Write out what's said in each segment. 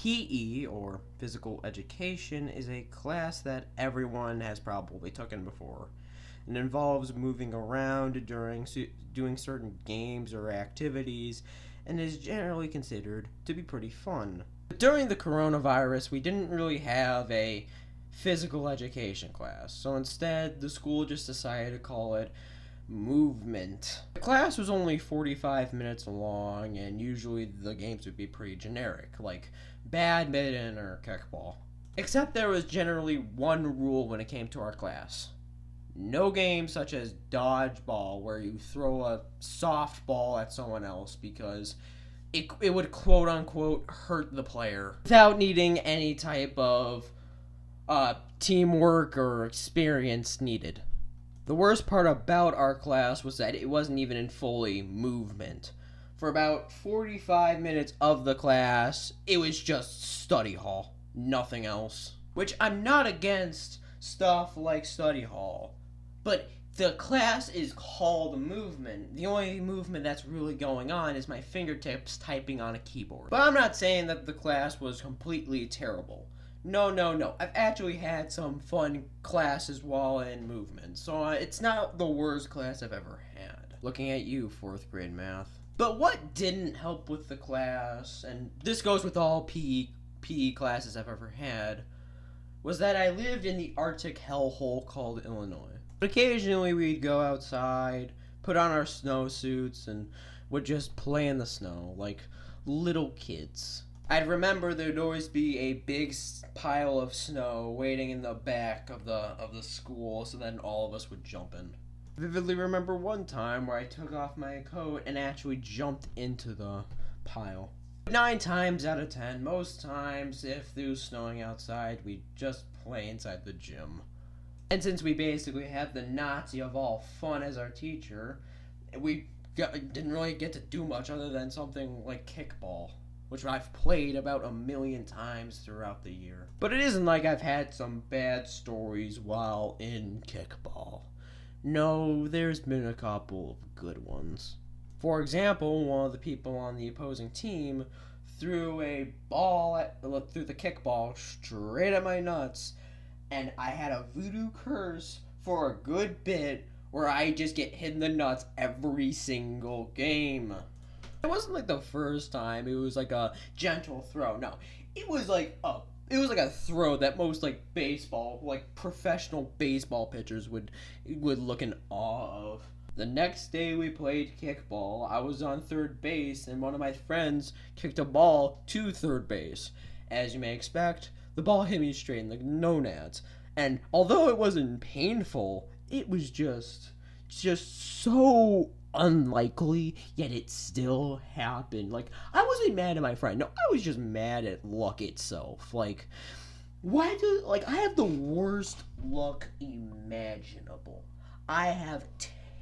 PE, or physical education, is a class that everyone has probably taken before. It involves moving around during doing certain games or activities, and is generally considered to be pretty fun. But during the coronavirus, we didn't really have a physical education class, so instead the school just decided to call it movement. The class was only 45 minutes long, and usually the games would be pretty generic, like badminton or kickball. Except there was generally one rule when it came to our class. No games such as dodgeball, where you throw a softball at someone else because it would quote unquote hurt the player without needing any type of teamwork or experience needed. The worst part about our class was that it wasn't even in fully movement. For about 45 minutes of the class, it was just study hall, nothing else. Which I'm not against stuff like study hall, but the class is called movement. The only movement that's really going on is my fingertips typing on a keyboard. But I'm not saying that the class was completely terrible. No. I've actually had some fun classes while in movement, so it's not the worst class I've ever had. Looking at you, 4th grade math. But what didn't help with the class, and this goes with all PE classes I've ever had, was that I lived in the Arctic hellhole called Illinois. But occasionally we'd go outside, put on our snowsuits, and would just play in the snow like little kids. I'd remember there'd always be a big pile of snow waiting in the back of the school, so then all of us would jump in. I vividly remember one time where I took off my coat and actually jumped into the pile. 9 times out of 10, most times, if it was snowing outside, we'd just play inside the gym. And since we basically had the Nazi of all fun as our teacher, we didn't really get to do much other than something like kickball, which I've played about 1,000,000 times throughout the year. But it isn't like I've had some bad stories while in kickball. No, there's been a couple of good ones. For example, one of the people on the opposing team threw a ball threw the kickball straight at my nuts, and I had a voodoo curse for a good bit where I just get hit in the nuts every single game. It wasn't like the first time it was like a gentle throw. No, it was like a throw that most professional baseball pitchers would look in awe of. The next day we played kickball. I was on third base, and one of my friends kicked a ball to third base. As you may expect, the ball hit me straight in the gonads. And although it wasn't painful, it was just so unlikely, yet it still happened. Like, I wasn't mad at my friend. No, I was just mad at luck itself. Like, I have the worst luck imaginable. I have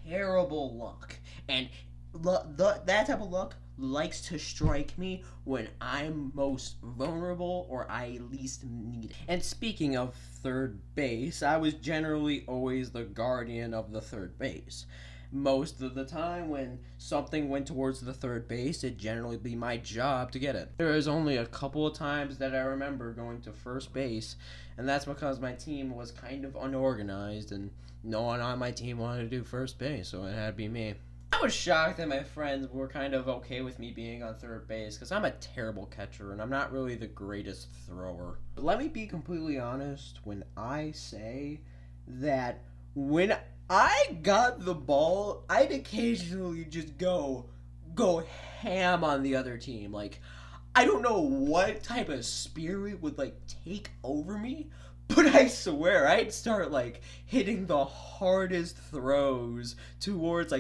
terrible luck, and that type of luck likes to strike me when I'm most vulnerable or I least need it. And speaking of third base, I was generally always the guardian of the third base. Most of the time when something went towards the third base, it'd generally be my job to get it. There was only a couple of times that I remember going to first base, and that's because my team was kind of unorganized and no one on my team wanted to do first base, so it had to be me. I was shocked that my friends were kind of okay with me being on third base because I'm a terrible catcher and I'm not really the greatest thrower. But let me be completely honest when I say that when I got the ball, I'd occasionally just go ham on the other team. Like, I don't know what type of spirit would take over me, but I swear I'd start hitting the hardest throws towards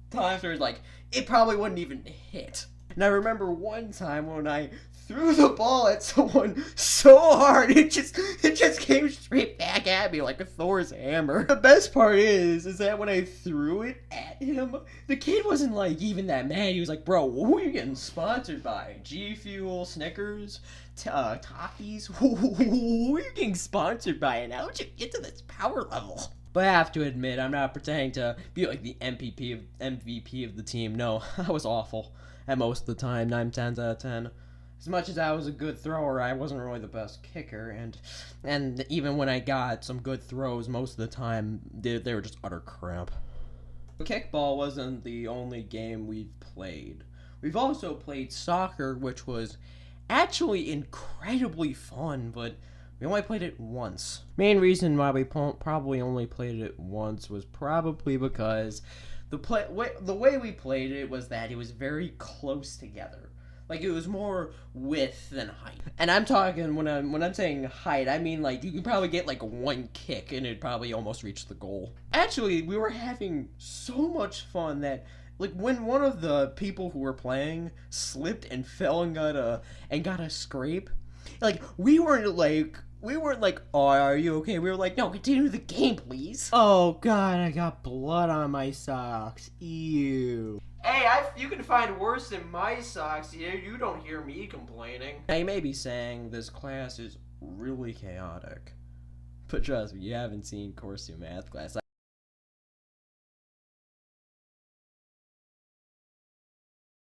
times where it probably wouldn't even hit. And I remember one time when I threw the ball at someone so hard, it just came straight back at me like a Thor's hammer. The best part is that when I threw it at him, the kid wasn't even that mad. He was like, "Bro, who are you getting sponsored by? G Fuel, Snickers, Takis? Who are you getting sponsored by? And how'd you get to this power level?" But I have to admit, I'm not pretending to be the MVP of the team. No, I was awful at most of the time, 9 times out of 10. As much as I was a good thrower, I wasn't really the best kicker, and even when I got some good throws, most of the time they were just utter crap. Kickball wasn't the only game we've played. We've also played soccer, which was actually incredibly fun, but we only played it once. Main reason why we probably only played it once was probably because the way we played it was that it was very close together. Like, it was more width than height. And I'm talking, when I'm saying height, I mean, like, you could probably get, like, one kick and it'd probably almost reach the goal. Actually, we were having so much fun that, like, when one of the people who were playing slipped and fell and got a scrape, like, we weren't like, oh, are you okay? We were like, no, continue the game, please. Oh god, I got blood on my socks. Ew. Hey, you can find worse than my socks. You don't hear me complaining. Now, you may be saying this class is really chaotic. But trust me, you haven't seen Course 2 math class.